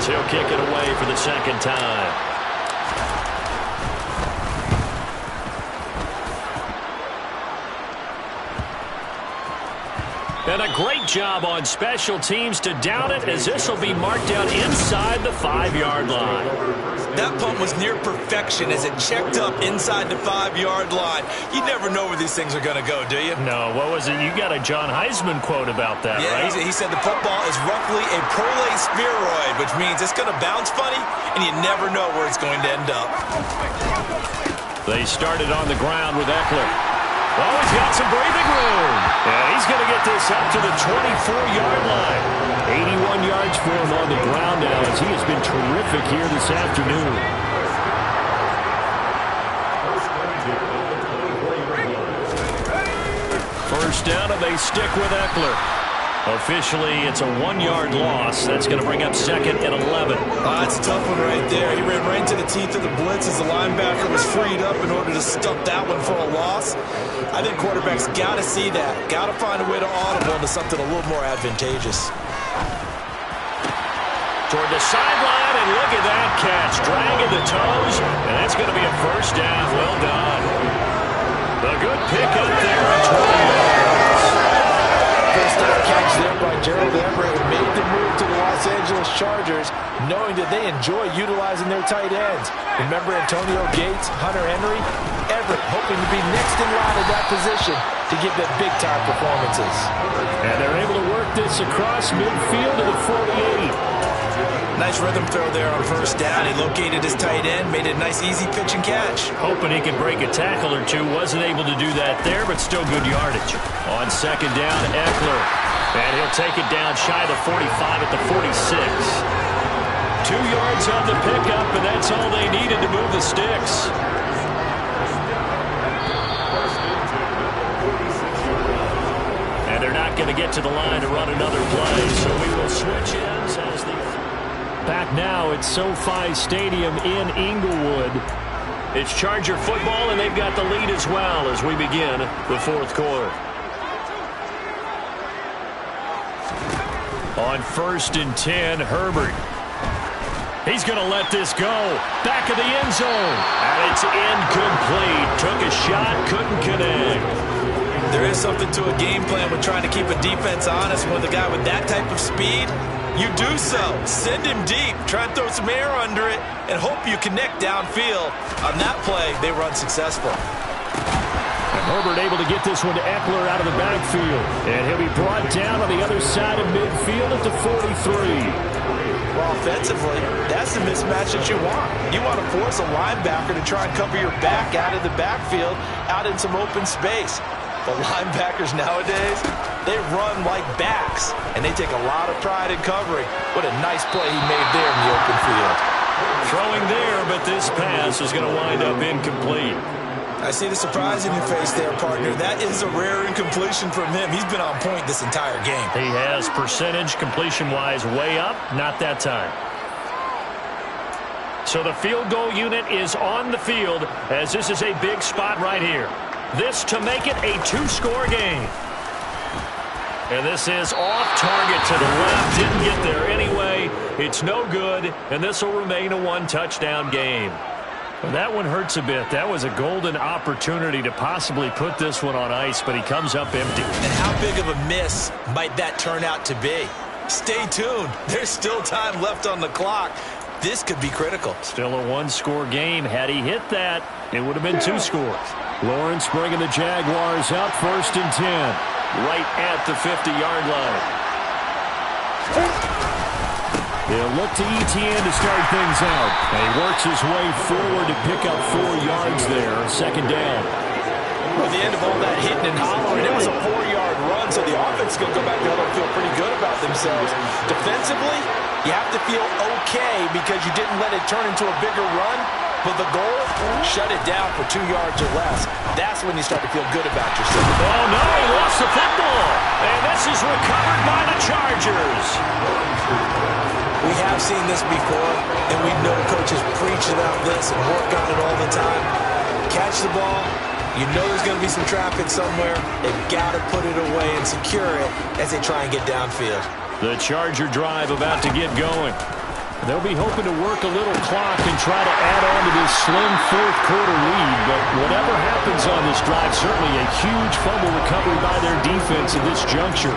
He'll kick it away for the second time. And a great job on special teams to down it, as this will be marked out inside the 5-yard line. That punt was near perfection as it checked up inside the 5-yard line. You never know where these things are going to go, do you? No, what was it? You got a John Heisman quote about that, right? Yeah, he said the football is roughly a prolate spheroid, which means it's going to bounce funny, and you never know where it's going to end up. They started on the ground with Eckler. Oh, he's got some breathing room. Yeah, he's going to get this up to the 24-yard line. 81 yards for him on the ground now, as he has been terrific here this afternoon. First down, and they stick with Eckler. Officially, it's a 1-yard loss. That's going to bring up second and 11. That's a tough one right there. He ran right into the teeth of the blitz as the linebacker was freed up in order to stuff that one for a loss. I think quarterbacks got to see that. Got to find a way to audible into something a little more advantageous. Toward the sideline, and look at that catch. Dragging the toes, and that's going to be a first down. Well done. A good pick up there at 20 yards. First down catch there by Gerald Everett made the move to the Los Angeles Chargers, knowing that they enjoy utilizing their tight ends. Remember Antonio Gates, Hunter Henry? Everett hoping to be next in line at that position to give them big-time performances. And they're able to work this across midfield to the 48. Nice rhythm throw there on first down. He located his tight end, made it a nice easy pitch and catch. Hoping he could break a tackle or two. Wasn't able to do that there, but still good yardage. On second down, Eckler. And he'll take it down shy of the 45 at the 46. 2 yards on the pickup, and that's all they needed to move the sticks. And they're not going to get to the line to run another play, so we will switch ends as the... Back now at SoFi Stadium in Inglewood. It's Charger football, and they've got the lead as well as we begin the fourth quarter. On 1st and 10, Herbert. He's going to let this go. Back of the end zone. And it's incomplete. Took a shot, couldn't connect. There is something to a game plan with trying to keep a defense honest with a guy with that type of speed. You do so. Send him deep. Try and throw some air under it and hope you connect downfield. On that play, they were unsuccessful. And Herbert able to get this one to Eckler out of the backfield. And he'll be brought down on the other side of midfield at the 43. Well, offensively, that's the mismatch that you want. You want to force a linebacker to try and cover your back out of the backfield, out in some open space. The linebackers nowadays, they run like backs, and they take a lot of pride in covering. What a nice play he made there in the open field. Throwing there, but this pass is going to wind up incomplete. I see the surprise in your face there, partner. That is a rare incompletion from him. He's been on point this entire game. He has percentage completion-wise way up, not that time. So the field goal unit is on the field, as this is a big spot right here. This to make it a 2-score game. And this is off target to the left. Didn't get there anyway. It's no good, and this will remain a 1-touchdown game. Well, that one hurts a bit. That was a golden opportunity to possibly put this one on ice, but he comes up empty. And how big of a miss might that turn out to be? Stay tuned. There's still time left on the clock. This could be critical. Still a 1-score game. Had he hit that, it would have been 2 scores. Lawrence bringing the Jaguars up 1st and 10. Right at the 50-yard line. They'll look to ETN to start things out. And he works his way forward to pick up 4 yards there. 2nd down. At the end of all that hitting and hollering, it was a 4-yard run, so the offense is going to go back to and feel pretty good about themselves. Defensively, you have to feel okay because you didn't let it turn into a bigger run. But the goal, shut it down for 2 yards or less. That's when you start to feel good about yourself. Oh, no, he lost the football. And this is recovered by the Chargers. We have seen this before, and we know coaches preach about this and work on it all the time. Catch the ball. You know there's going to be some traffic somewhere. They've got to put it away and secure it as they try and get downfield. The Charger drive about to get going. They'll be hoping to work a little clock and try to add on to this slim fourth-quarter lead. But whatever happens on this drive, certainly a huge fumble recovery by their defense at this juncture.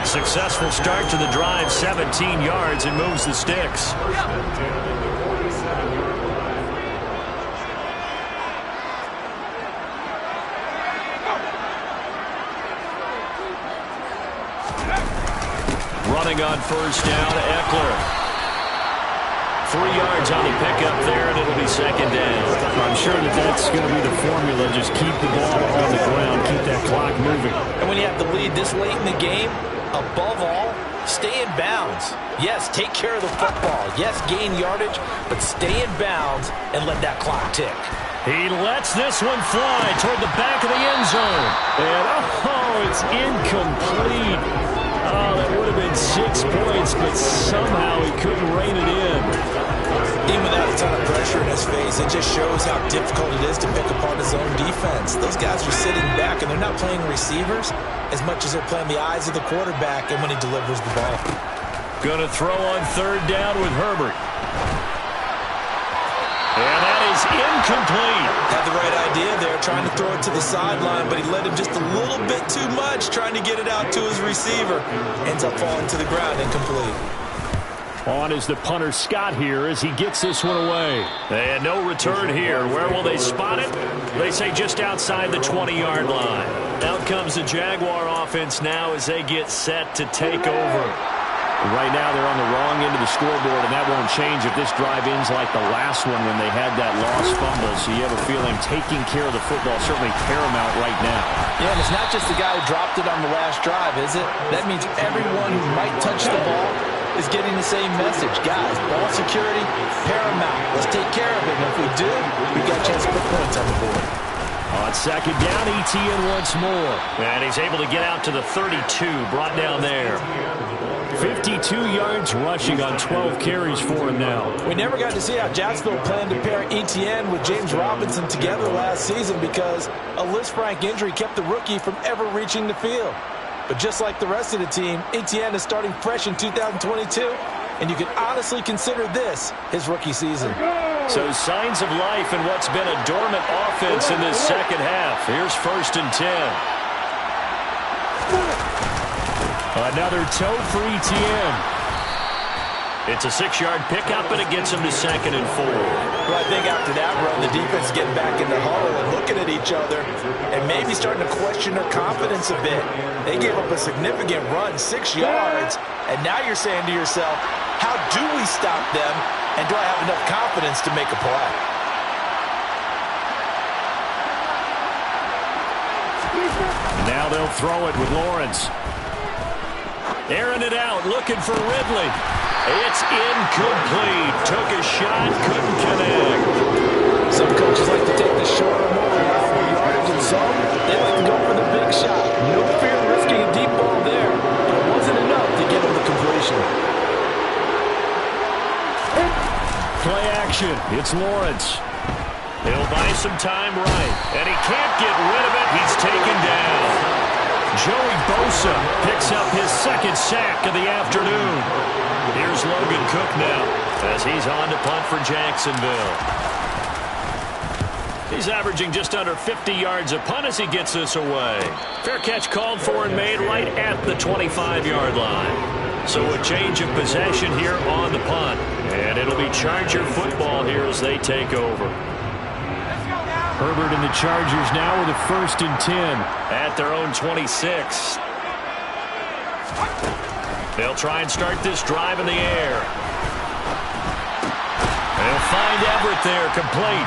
Successful start to the drive, 17 yards, and moves the sticks. Running on first down, Eckler. 3 yards on the pickup there, and it'll be second down. I'm sure that's going to be the formula. Just keep the ball on the ground, keep that clock moving. And when you have the lead this late in the game, above all, stay in bounds. Yes, take care of the football. Yes, gain yardage, but stay in bounds and let that clock tick. He lets this one fly toward the back of the end zone. And, it's incomplete. Oh, that would have been 6 points, but somehow he couldn't rein it in. Even without a ton of pressure in his face, it just shows how difficult it is to pick apart his own defense. Those guys are sitting back, and they're not playing receivers as much as they're playing the eyes of the quarterback and when he delivers the ball. Going to throw on third down with Herbert. And that is incomplete. Had the right idea there, trying to throw it to the sideline, but he led him just a little bit too much, trying to get it out to his receiver. Ends up falling to the ground, incomplete. On is the punter Scott here as he gets this one away. And no return here. Where will they spot it? They say just outside the 20-yard line. Out comes the Jaguar offense now as they get set to take over. Right now they're on the wrong end of the scoreboard, and that won't change if this drive ends like the last one when they had that lost fumble. So you have a feeling taking care of the football is certainly paramount right now. Yeah, and it's not just the guy who dropped it on the last drive, is it? That means everyone who might touch the ball is getting the same message. Guys, ball security, paramount. Let's take care of it. And if we do, we've got a chance to put points on the board. On second down, ETN once more. And he's able to get out to the 32, brought down there. 52 yards rushing on 12 carries for him now. We never got to see how Jacksonville planned to pair ETN with James Robinson together last season because a Lisfranc injury kept the rookie from ever reaching the field. But just like the rest of the team, ETN is starting fresh in 2022, and you can honestly consider this his rookie season. So signs of life in what's been a dormant offense in this second half. Here's first and 10. Another toe for ETN. It's a 6-yard pickup, and it gets him to second and 4. Well, I think after that run, the defense is getting back in the huddle and looking at each other and maybe starting to question their confidence a bit. They gave up a significant run, 6 yards, and now you're saying to yourself, how do we stop them, and do I have enough confidence to make a play? Now they'll throw it with Lawrence. Airing it out, looking for Ridley. It's incomplete. Took a shot, couldn't connect. Some coaches like to take the shorter, more reliable yardage, and some they like to go for the big shot. No fear of risking a deep ball there, but it wasn't enough to get him the completion. Play action. It's Lawrence. He'll buy some time right, and he can't get rid of it. He's taken down. Joey Bosa picks up his second sack of the afternoon. Here's Logan Cook now as he's on to punt for Jacksonville. He's averaging just under 50 yards a punt as he gets this away. Fair catch called for and made right at the 25-yard line. So a change of possession here on the punt. And it'll be Charger football here as they take over. Herbert and the Chargers now with a first and 10 at their own 26. They'll try and start this drive in the air. They'll find Everett there, complete.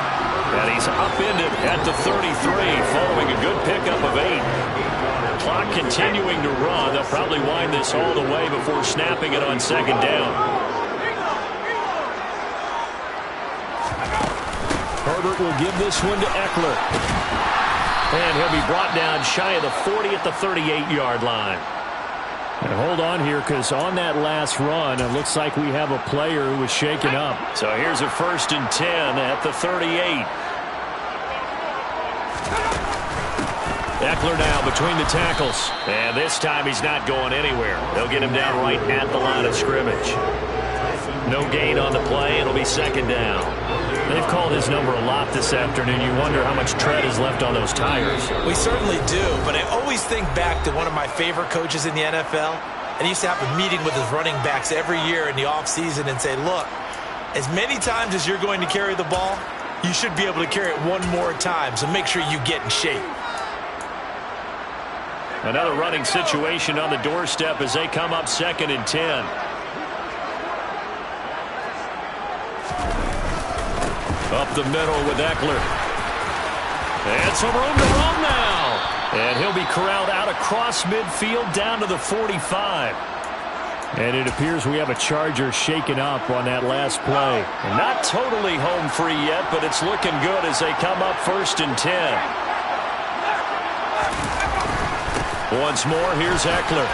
And he's upended at the 33 following a good pickup of 8. Clock continuing to run. They'll probably wind this all the way before snapping it on second down. Herbert will give this one to Eckler. And he'll be brought down shy of the 40 at the 38-yard line. And hold on here, because on that last run, it looks like we have a player who was shaken up. So here's a first and 10 at the 38. Eckler now between the tackles. And this time he's not going anywhere. They'll get him down right at the line of scrimmage. No gain on the play. It'll be second down. They've called his number a lot this afternoon. You wonder how much tread is left on those tires. We certainly do, but I always think back to one of my favorite coaches in the NFL. And he used to have a meeting with his running backs every year in the offseason and say, look, as many times as you're going to carry the ball, you should be able to carry it one more time, so make sure you get in shape. Another running situation on the doorstep as they come up 2nd and 10. Up the middle with Eckler. And some room to run now. And he'll be corralled out across midfield down to the 45. And it appears we have a Charger shaken up on that last play. And not totally home free yet, but it's looking good as they come up 1st and 10. Once more, here's Eckler.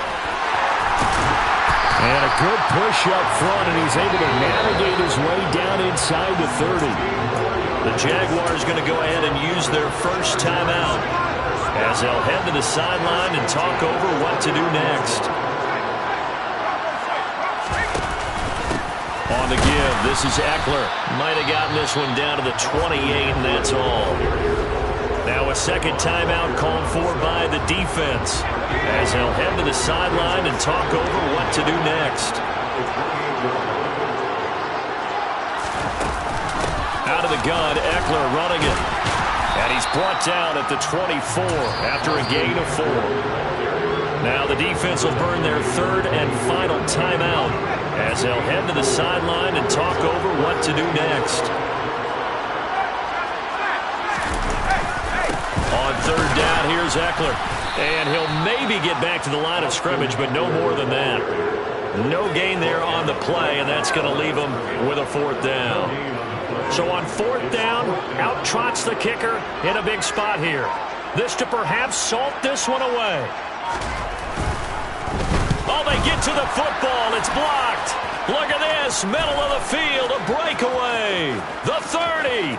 And a good push up front, and he's able to navigate his way down inside the 30. The Jaguars going to go ahead and use their first timeout as they'll head to the sideline and talk over what to do next. On the give, this is Eckler. Might have gotten this one down to the 28, and that's all. Now a second timeout called for by the defense as they'll head to the sideline and talk over what to do next. Out of the gun, Eckler running it. And he's brought down at the 24 after a gain of 4. Now the defense will burn their third and final timeout as they'll head to the sideline and talk over what to do next. On third down, here's Eckler. And he'll maybe get back to the line of scrimmage, but no more than that. No gain there on the play, and that's going to leave him with a 4th down. So on 4th down, out trots the kicker in a big spot here. This to perhaps salt this one away. Oh, they get to the football. It's blocked. Look at this. Middle of the field, a breakaway. The 30.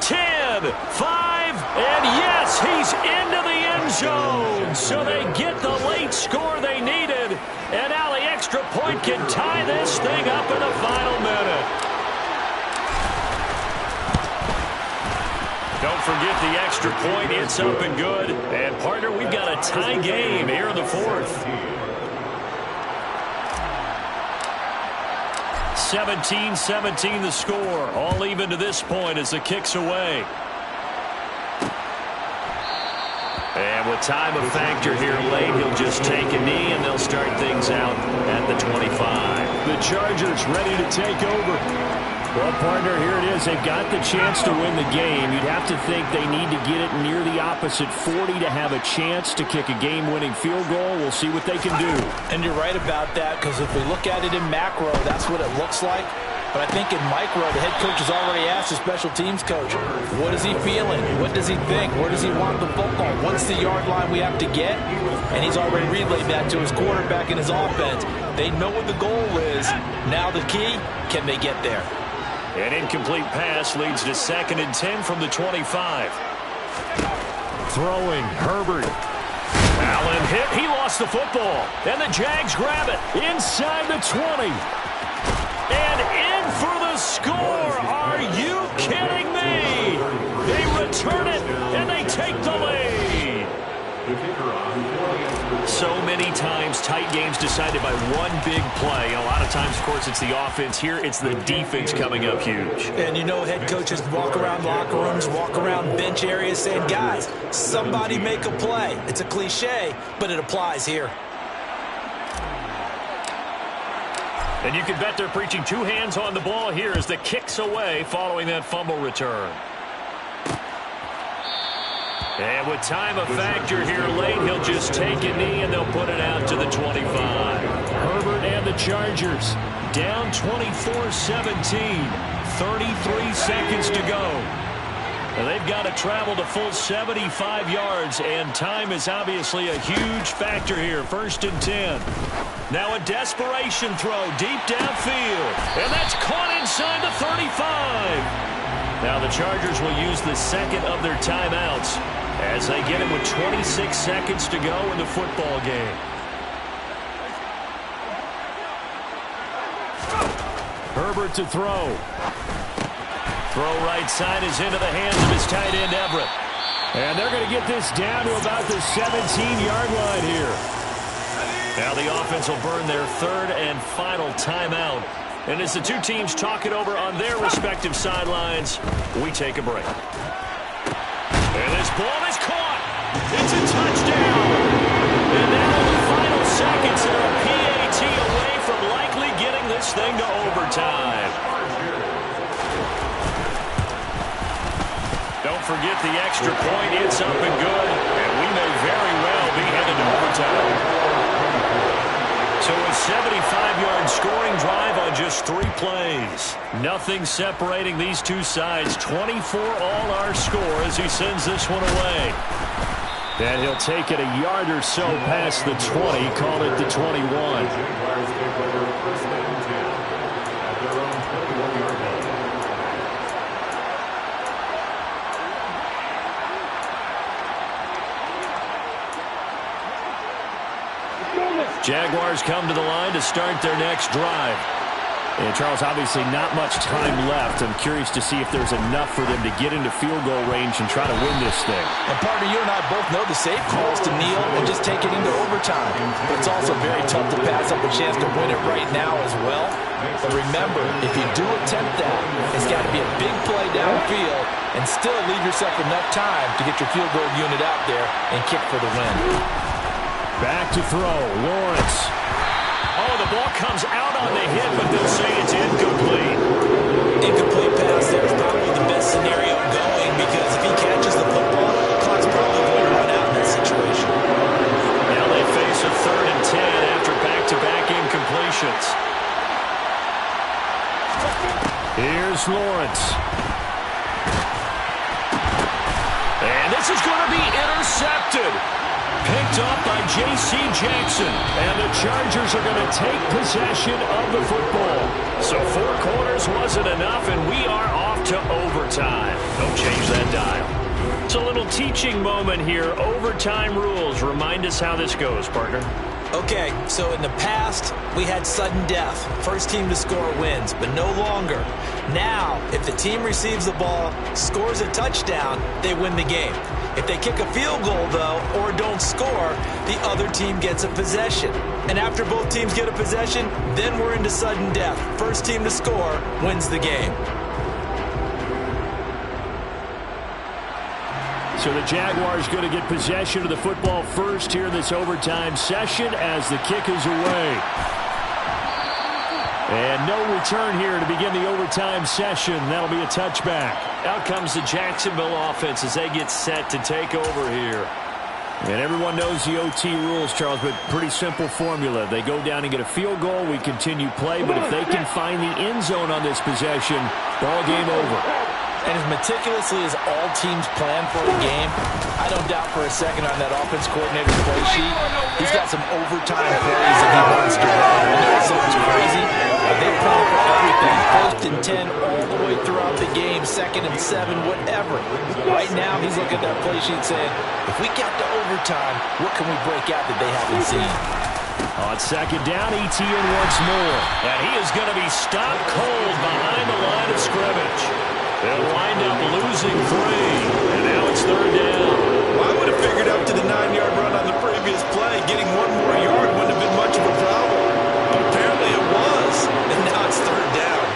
10, 5, and yes, he's into the end zone. So they get the late score they needed, and now the extra point can tie this thing up in the final minute. Don't forget the extra point. It's up and good. And, partner, we've got a tie game here in the 4th. 17-17 the score. All even to this point as the kick's away. And with time a factor here late, he'll just take a knee and they'll start things out at the 25. The Chargers ready to take over. Well, partner, here it is. They've got the chance to win the game. You'd have to think they need to get it near the opposite 40 to have a chance to kick a game-winning field goal. We'll see what they can do. And you're right about that, because if we look at it in macro, that's what it looks like. But I think in micro, the head coach has already asked the special teams coach, what is he feeling? What does he think? Where does he want the football? What's the yard line we have to get? And he's already relayed that to his quarterback and his offense. They know what the goal is. Now the key, can they get there? An incomplete pass leads to 2nd and 10 from the 25. Throwing, Herbert. Allen hit. He lost the football. And the Jags grab it inside the 20. And in for the score. Are you kidding me? They return it, and they take the lead. So many times, tight games decided by one big play. A lot of times, of course, it's the offense. Here, it's the defense coming up huge. And you know, head coaches walk around locker rooms, walk around bench areas saying, guys, somebody make a play. It's a cliche, but it applies here. And you can bet they're preaching 2 hands on the ball here as the kick's away following that fumble return. And with time a factor here late, he'll just take a knee and they'll put it out to the 25. Herbert and the Chargers down 24-17. 33 seconds to go. And they've got to travel the full 75 yards, and time is obviously a huge factor here. 1st and 10. Now a desperation throw deep downfield, and that's caught inside the 35. Now the Chargers will use the second of their timeouts as they get it with 26 seconds to go in the football game. Herbert to throw. Throw right side is into the hands of his tight end, Everett. And they're going to get this down to about the 17-yard line here. Now the offense will burn their third and final timeout. And as the two teams talk it over on their respective sidelines, we take a break. And this ball is caught. It's a touchdown. And now the final seconds are a PAT away from likely getting this thing to overtime. Don't forget the extra point. It's up and good. And we may very well be headed to overtime. So a 75-yard scoring drive on just 3 plays. Nothing separating these two sides. 24 all our score as he sends this one away. And he'll take it a yard or so past the 20. Call it the 21. Jaguars come to the line to start their next drive. And Charles, obviously not much time left. I'm curious to see if there's enough for them to get into field goal range and try to win this thing. And partner, you and I both know the safe calls to kneel and just take it into overtime. But it's also very tough to pass up a chance to win it right now as well. But remember, if you do attempt that, it's got to be a big play downfield and still leave yourself enough time to get your field goal unit out there and kick for the win. Back to throw, Lawrence. Oh, the ball comes out on the hit, but they'll say it's incomplete. Incomplete pass there is probably the best scenario going because if he catches the football, the clock's probably going to run out in that situation. Now they face a 3rd and 10 after back-to-back incompletions. Here's Lawrence. And this is going to be intercepted. Picked up by J.C. Jackson. And the Chargers are going to take possession of the football. So 4 quarters wasn't enough, and we are off to overtime. Don't change that dial. It's a little teaching moment here. Overtime rules. Remind us how this goes, partner. Okay, so in the past, we had sudden death. First team to score wins, but no longer. Now, if the team receives the ball, scores a touchdown, they win the game. If they kick a field goal, though, or don't score, the other team gets a possession. And after both teams get a possession, then we're into sudden death. First team to score wins the game. So the Jaguars going to get possession of the football first here in this overtime session as the kick is away. And no return here to begin the overtime session. That'll be a touchback. Out comes the Jacksonville offense as they get set to take over here. And everyone knows the OT rules, Charles, but pretty simple formula. They go down and get a field goal, we continue play, but if they can find the end zone on this possession, ball game over. And as meticulously as all teams plan for a game, I don't doubt for a second on that offense coordinator's play sheet, he's got some overtime plays that he wants to run. I know it sounds crazy, but they plan for everything. 1st and 10 all the way throughout the game, 2nd and 7, whatever. Right now, he's looking at that play sheet saying, if we get to overtime, what can we break out that they haven't seen? On 2nd down, ETN once more. And he is going to be stopped cold behind the line of scrimmage. They'll wind up losing 3, and now it's 3rd down. Well, I would have figured up to the 9-yard run on the previous play. Getting 1 more yard wouldn't have been much of a problem. But apparently it was, and now it's 3rd down.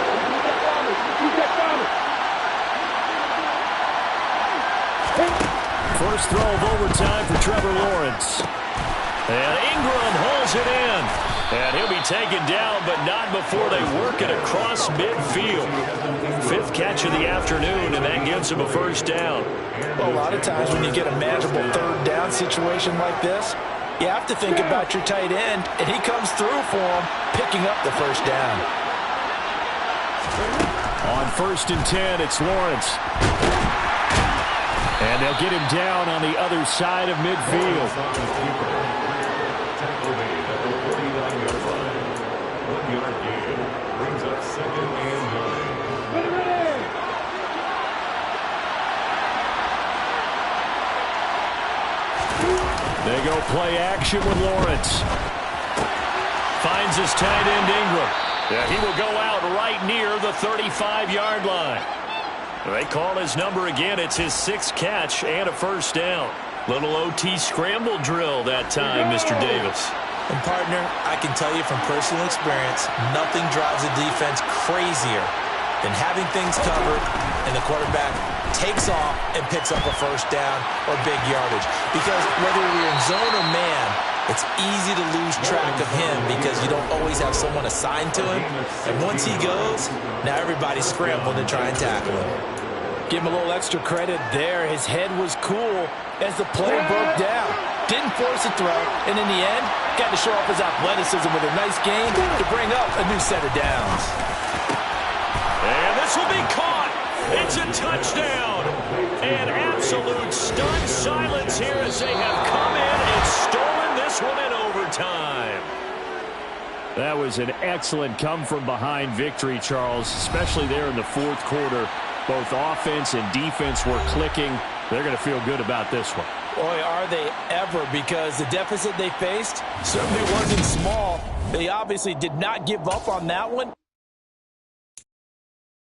First throw of overtime for Trevor Lawrence. And Ingram holds it in. And he'll be taken down, but not before they work it across midfield. 5th catch of the afternoon, and that gives him a first down. Well, a lot of times when you get a manageable 3rd down situation like this, you have to think about your tight end, and he comes through for him, picking up the first down. On 1st and 10, it's Lawrence. And they'll get him down on the other side of midfield. They go play action with Lawrence. Finds his tight end Ingram. Yeah, he will go out right near the 35-yard line. They call his number again. It's his 6th catch and a first down. Little OT scramble drill that time, Mr. Davis. And, partner, I can tell you from personal experience, nothing drives a defense crazier than having things covered and the quarterback takes off and picks up a first down or big yardage. Because whether you're in zone or man, it's easy to lose track of him because you don't always have someone assigned to him. And once he goes, now everybody's scrambling to try and tackle him. Give him a little extra credit there. His head was cool as the play broke down. Didn't force a throw, and in the end, got to show off his athleticism with a nice gain to bring up a new set of downs. And this will be caught. It's a touchdown. And absolute stunned silence here as they have come in and stolen this one in overtime. That was an excellent come-from-behind victory, Charles, especially there in the 4th quarter. Both offense and defense were clicking. They're going to feel good about this one. Boy, are they ever, because the deficit they faced certainly wasn't small. They obviously did not give up on that one.